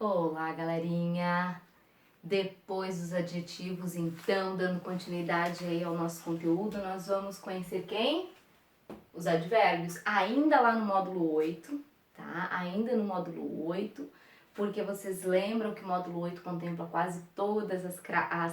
Olá, galerinha! Depois dos adjetivos, então, dando continuidade aí ao nosso conteúdo, nós vamos conhecer quem? Os advérbios, ainda lá no módulo 8, tá? Ainda no módulo 8, porque vocês lembram que o módulo 8 contempla quase todas as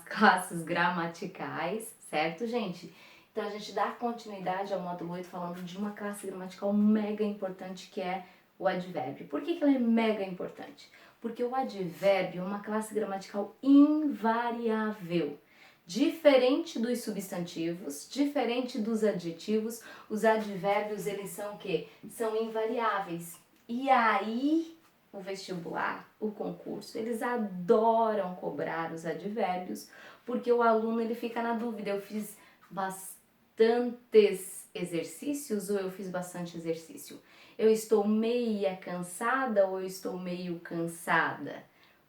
classes gramaticais, certo, gente? Então, a gente dá continuidade ao módulo 8 falando de uma classe gramatical mega importante que é o advérbio. Por que ela é mega importante? Porque o advérbio é uma classe gramatical invariável. Diferente dos substantivos, diferente dos adjetivos, os advérbios, eles são o quê? São invariáveis. E aí, o vestibular, o concurso, eles adoram cobrar os advérbios, porque o aluno ele fica na dúvida, eu fiz bastantes exercícios ou eu fiz bastante exercício? Eu estou meia cansada ou eu estou meio cansada?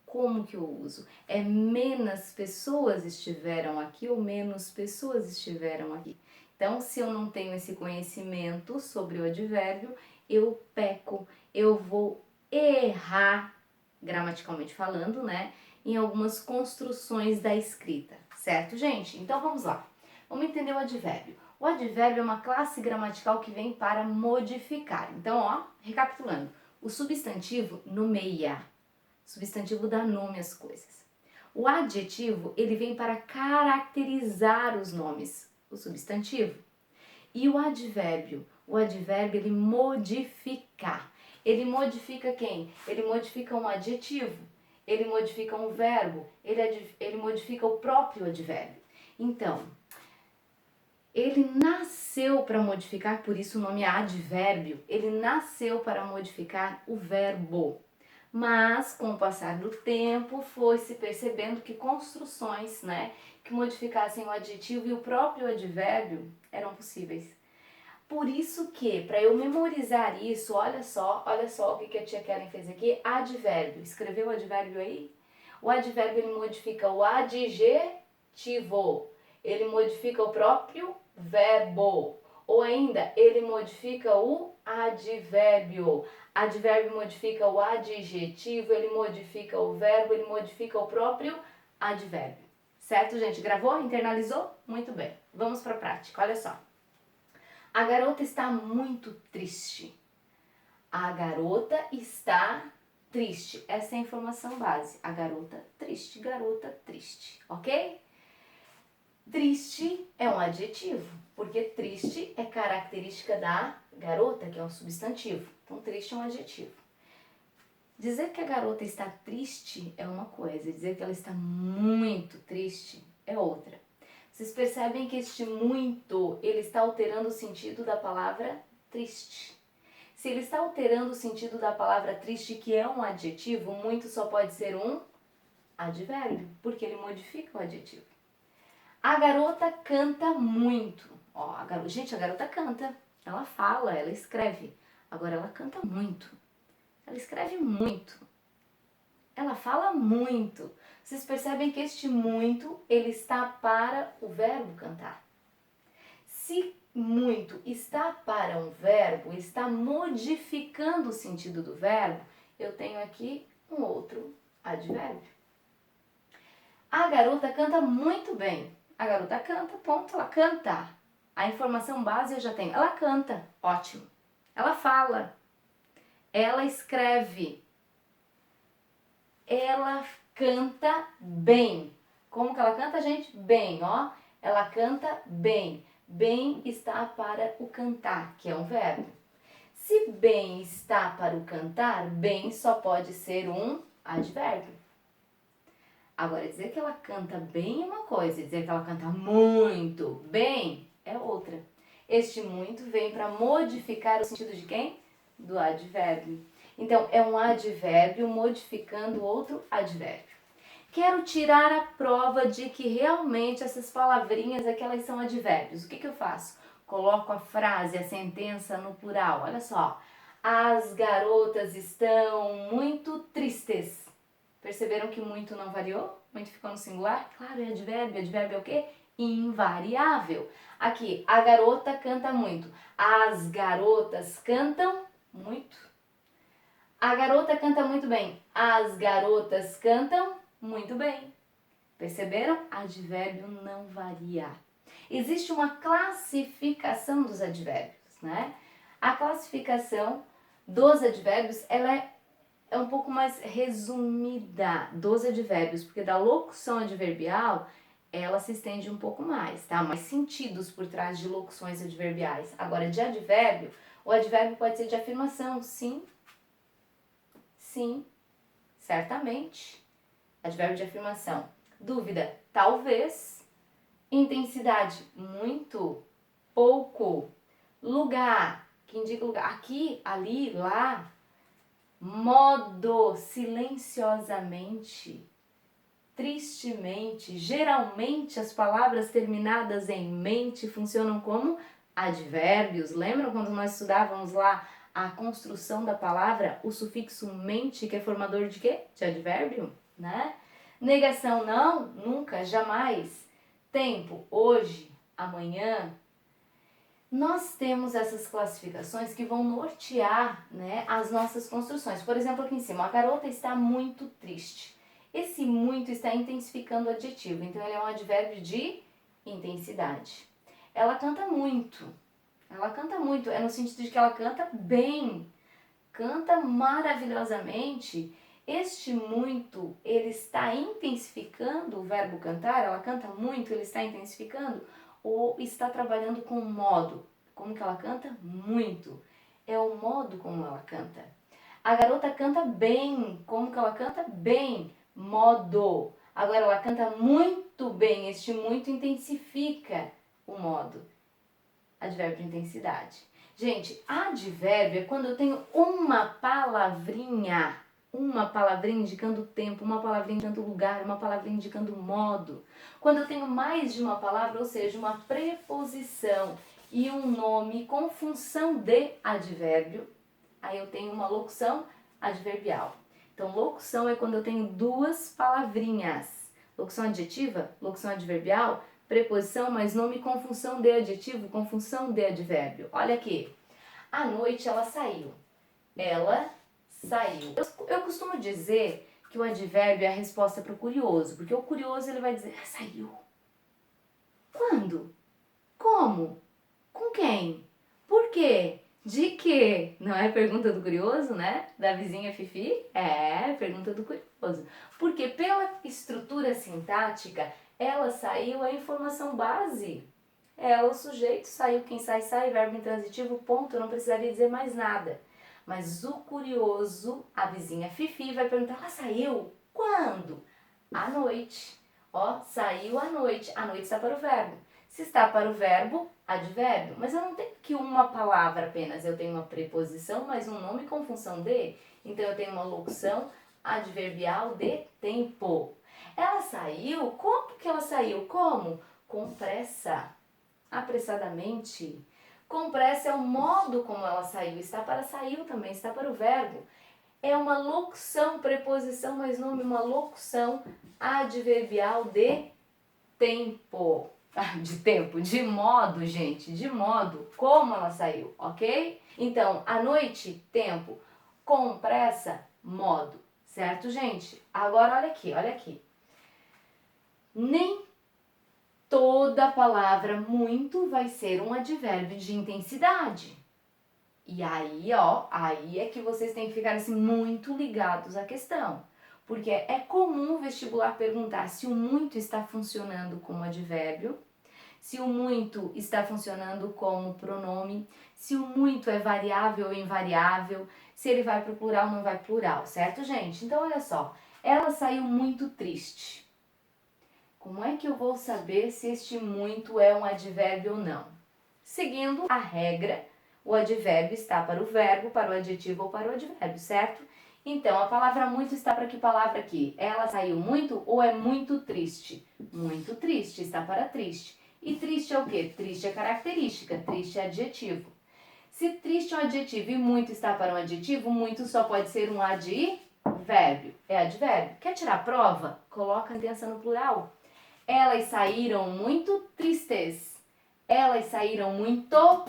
Como que eu uso? É menos pessoas estiveram aqui ou menos pessoas estiveram aqui? Então, se eu não tenho esse conhecimento sobre o advérbio, eu peco, eu vou errar, gramaticalmente falando, né? Em algumas construções da escrita, certo, gente? Então, vamos lá. Vamos entender o advérbio. O advérbio é uma classe gramatical que vem para modificar. Então, ó, recapitulando. O substantivo nomeia. O substantivo dá nome às coisas. O adjetivo, ele vem para caracterizar os nomes. O substantivo. E o advérbio ele modifica. Ele modifica quem? Ele modifica um adjetivo, ele modifica um verbo, ele modifica o próprio advérbio. Então, ele nasceu para modificar, por isso o nome é advérbio, ele nasceu para modificar o verbo. Mas, com o passar do tempo, foi se percebendo que construções, né, que modificassem o adjetivo e o próprio advérbio eram possíveis. Por isso que, para eu memorizar isso, olha só o que a tia Kellen fez aqui, advérbio. Escreveu o advérbio aí? O advérbio ele modifica o adjetivo, ele modifica o próprio verbo, ou ainda ele modifica o advérbio. Advérbio modifica o adjetivo, ele modifica o verbo, ele modifica o próprio advérbio. Certo, gente? Gravou? Internalizou? Muito bem. Vamos para a prática. Olha só. A garota está muito triste. A garota está triste. Essa é a informação base. A garota triste, ok? Triste é um adjetivo, porque triste é característica da garota, que é um substantivo. Então, triste é um adjetivo. Dizer que a garota está triste é uma coisa, dizer que ela está muito triste é outra. Vocês percebem que este muito, ele está alterando o sentido da palavra triste. Se ele está alterando o sentido da palavra triste, que é um adjetivo, muito só pode ser um advérbio, porque ele modifica o adjetivo. A garota canta muito. Ó, gente, a garota canta. Ela fala, ela escreve. Agora ela canta muito. Ela escreve muito. Ela fala muito. Vocês percebem que este muito, ele está para o verbo cantar. Se muito está para um verbo, está modificando o sentido do verbo, eu tenho aqui um outro advérbio. A garota canta muito bem. A garota canta, ponto, ela canta. A informação base eu já tenho. Ela canta, ótimo. Ela fala. Ela escreve. Ela canta bem. Como que ela canta, gente? Bem, ó. Ela canta bem. Bem está para o cantar, que é um verbo. Se bem está para o cantar, bem só pode ser um advérbio. Agora, dizer que ela canta bem é uma coisa, dizer que ela canta muito bem é outra. Este muito vem para modificar o sentido de quem? Do advérbio. Então, é um advérbio modificando outro advérbio. Quero tirar a prova de que realmente essas palavrinhas aqui, elas são advérbios. O que eu faço? Coloco a frase, a sentença no plural. Olha só. As garotas estão muito tristes. Perceberam que muito não variou? Muito ficou no singular? Claro, é advérbio. Advérbio é o quê? Invariável. Aqui, a garota canta muito. As garotas cantam muito. A garota canta muito bem. As garotas cantam muito bem. Perceberam? Advérbio não varia. Existe uma classificação dos advérbios, né? A classificação dos advérbios, ela é um pouco mais resumida dos advérbios, porque da locução adverbial, ela se estende um pouco mais, tá? Mais sentidos por trás de locuções adverbiais. Agora, de advérbio, o advérbio pode ser de afirmação, sim, sim, certamente. Advérbio de afirmação. Dúvida, talvez. Intensidade, muito, pouco. Lugar, que indica lugar, aqui, ali, lá. Modo, silenciosamente, tristemente. Geralmente as palavras terminadas em mente funcionam como advérbios. Lembram quando nós estudávamos lá a construção da palavra, o sufixo mente, que é formador de quê? De advérbio, né? Negação, não, nunca, jamais. Tempo, hoje, amanhã. Nós temos essas classificações que vão nortear, né, as nossas construções. Por exemplo, aqui em cima, a garota está muito triste. Esse muito está intensificando o adjetivo, então ele é um advérbio de intensidade. Ela canta muito. Ela canta muito, é no sentido de que ela canta bem, canta maravilhosamente. Este muito, ele está intensificando o verbo cantar, ela canta muito, ele está intensificando, ou está trabalhando com modo. Como que ela canta? Muito. É o modo como ela canta. A garota canta bem. Como que ela canta? Bem. Modo. Agora ela canta muito bem. Este muito intensifica o modo. Advérbio de intensidade. Gente, advérbio é quando eu tenho uma palavrinha indicando tempo, uma palavrinha indicando lugar, uma palavrinha indicando modo. Quando eu tenho mais de uma palavra, ou seja, uma preposição e um nome com função de advérbio, aí eu tenho uma locução adverbial. Então, locução é quando eu tenho duas palavrinhas. Locução adjetiva, locução adverbial, preposição mais nome com função de adjetivo, com função de advérbio. Olha aqui. À noite ela saiu. Ela saiu. Eu costumo dizer que o advérbio é a resposta para o curioso, porque o curioso ele vai dizer, saiu. Quando? Como? Com quem? Por quê? De quê? Não é pergunta do curioso, né? Da vizinha Fifi? É, pergunta do curioso. Porque pela estrutura sintática, ela saiu a informação base. Ela, o sujeito, saiu, quem sai, sai, verbo intransitivo, ponto, eu não precisaria dizer mais nada. Mas o curioso, a vizinha Fifi, vai perguntar, ela saiu? Quando? À noite. Ó, saiu à noite. À noite está para o verbo. Se está para o verbo, advérbio. Mas eu não tenho aqui uma palavra apenas. Eu tenho uma preposição, mais um nome com função de. Então, eu tenho uma locução adverbial de tempo. Ela saiu? Como que ela saiu? Como? Com pressa. Apressadamente. Com pressa é o modo como ela saiu. Está para saiu também, está para o verbo. É uma locução, preposição, mais nome, uma locução adverbial de tempo. De tempo, de modo, gente, de modo, como ela saiu, ok? Então, à noite, tempo, com pressa, modo, certo, gente? Agora, olha aqui, olha aqui. Nem toda palavra muito vai ser um advérbio de intensidade. E aí, ó, aí é que vocês têm que ficar assim, muito ligados à questão. Porque é comum o vestibular perguntar se o muito está funcionando como advérbio, se o muito está funcionando como pronome, se o muito é variável ou invariável, se ele vai para o plural ou não vai para o plural, certo, gente? Então, olha só, ela saiu muito triste. Como é que eu vou saber se este muito é um advérbio ou não? Seguindo a regra, o advérbio está para o verbo, para o adjetivo ou para o advérbio, certo? Então, a palavra muito está para que palavra aqui? Ela saiu muito ou é muito triste? Muito triste, está para triste. E triste é o quê? Triste é característica, triste é adjetivo. Se triste é um adjetivo e muito está para um adjetivo, muito só pode ser um advérbio. É advérbio. Quer tirar a prova? Coloca a intenção no plural. Elas saíram muito tristes. Elas saíram muito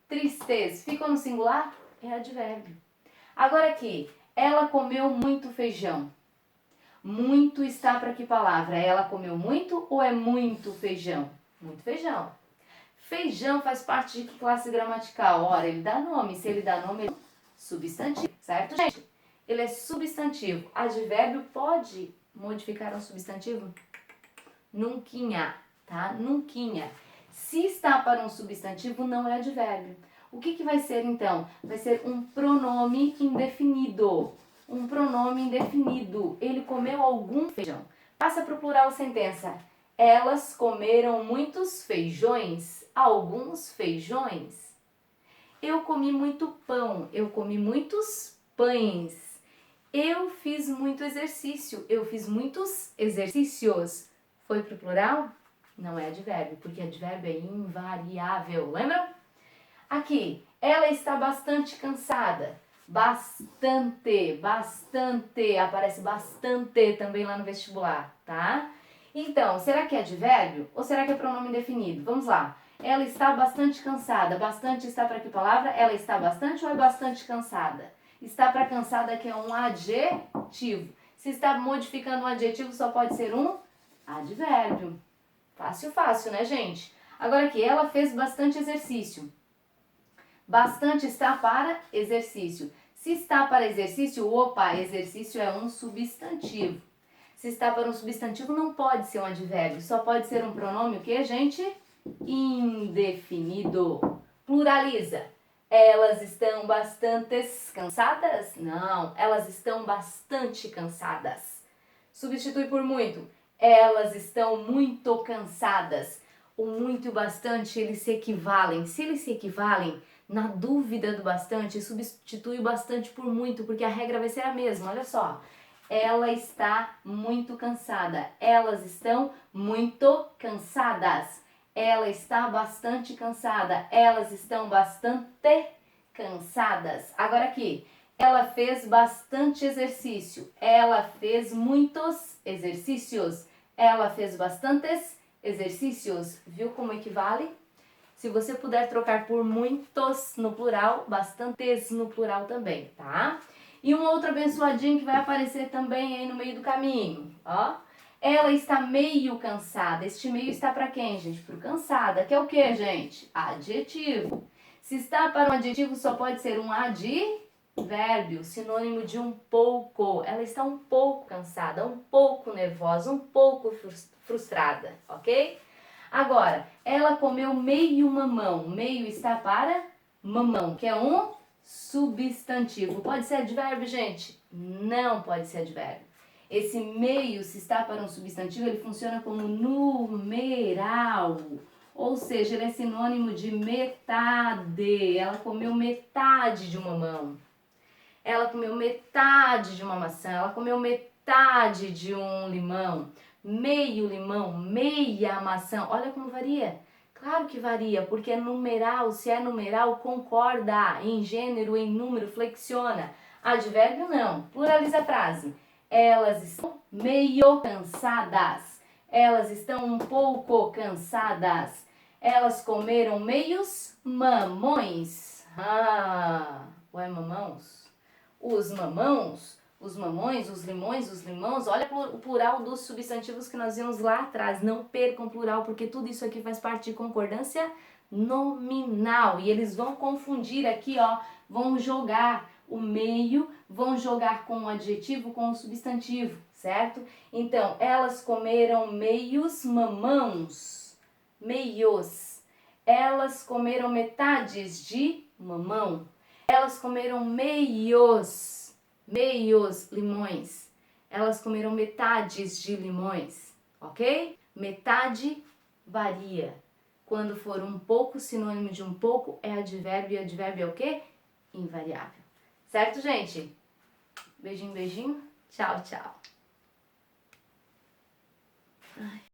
tristes. Ficou no singular? É advérbio. Agora aqui, Ela comeu muito feijão. Muito está para que palavra? Ela comeu muito ou é muito feijão? Muito feijão. Feijão faz parte de que classe gramatical? Ora, ele dá nome. Se ele dá nome, ele é substantivo, certo, gente? Ele é substantivo. Advérbio pode modificar um substantivo? Nunquinha, tá? Nunquinha. Se está para um substantivo, não é advérbio. O que vai ser, então? Vai ser um pronome indefinido. Um pronome indefinido. Ele comeu algum feijão. Passa para o plural sentença. Elas comeram muitos feijões. Alguns feijões. Eu comi muito pão. Eu comi muitos pães. Eu fiz muito exercício. Eu fiz muitos exercícios. Foi para o plural? Não é advérbio, porque advérbio é invariável. Lembram? Aqui, ela está bastante cansada. Bastante, bastante. Aparece bastante também lá no vestibular, tá? Então, será que é advérbio ou será que é pronome indefinido? Vamos lá. Ela está bastante cansada. Bastante está para que palavra? Ela está bastante ou é bastante cansada? Está para cansada, que é um adjetivo. Se está modificando um adjetivo, só pode ser um advérbio. Fácil, fácil, né, gente? Agora aqui, ela fez bastante exercício. Bastante está para exercício. Se está para exercício, opa, exercício é um substantivo. Se está para um substantivo, não pode ser um advérbio. Só pode ser um pronome, o que, gente? Indefinido. Pluraliza. Elas estão bastante cansadas? Não, elas estão bastante cansadas. Substitui por muito. Elas estão muito cansadas. O muito e o bastante, eles se equivalem. Se eles se equivalem, na dúvida do bastante, substitui o bastante por muito, porque a regra vai ser a mesma. Olha só. Ela está muito cansada. Elas estão muito cansadas. Ela está bastante cansada. Elas estão bastante cansadas. Agora aqui. Ela fez bastante exercício. Ela fez muitos exercícios. Ela fez bastantes exercícios. Viu como equivale? Se você puder trocar por muitos no plural, bastantes no plural também, tá? E um outro abençoadinho que vai aparecer também aí no meio do caminho, ó. Ela está meio cansada. Este meio está para quem, gente? Para o cansada, que é o que, gente? Adjetivo. Se está para um adjetivo, só pode ser um advérbio, sinônimo de um pouco. Ela está um pouco cansada, um pouco nervosa, um pouco frustrada, ok? Agora, ela comeu meio mamão. Meio está para mamão, que é um substantivo. Pode ser advérbio, gente? Não pode ser advérbio. Esse meio, se está para um substantivo, ele funciona como numeral. Ou seja, ele é sinônimo de metade. Ela comeu metade de um mamão. Ela comeu metade de uma maçã. Ela comeu metade de um limão. Meio limão, meia maçã. Olha como varia. Claro que varia, porque é numeral. Se é numeral, concorda. Em gênero, em número, flexiona. Advérbio não. Pluraliza a frase. Elas estão meio cansadas. Elas estão um pouco cansadas. Elas comeram meios mamões. Ué, mamãos? Os mamãos, os mamões, os limões, os limãos. Olha o plural dos substantivos que nós vimos lá atrás. Não percam o plural, porque tudo isso aqui faz parte de concordância nominal. E eles vão confundir aqui, ó. Vão jogar o meio, vão jogar com o adjetivo, com o substantivo, certo? Então, elas comeram meios mamãos. Meios. Elas comeram metades de mamão. Elas comeram meios limões. Elas comeram metades de limões, ok? Metade varia. Quando for um pouco, sinônimo de um pouco, é advérbio. E advérbio é o quê? Invariável. Certo, gente? Beijinho, beijinho. Tchau, tchau. Ai.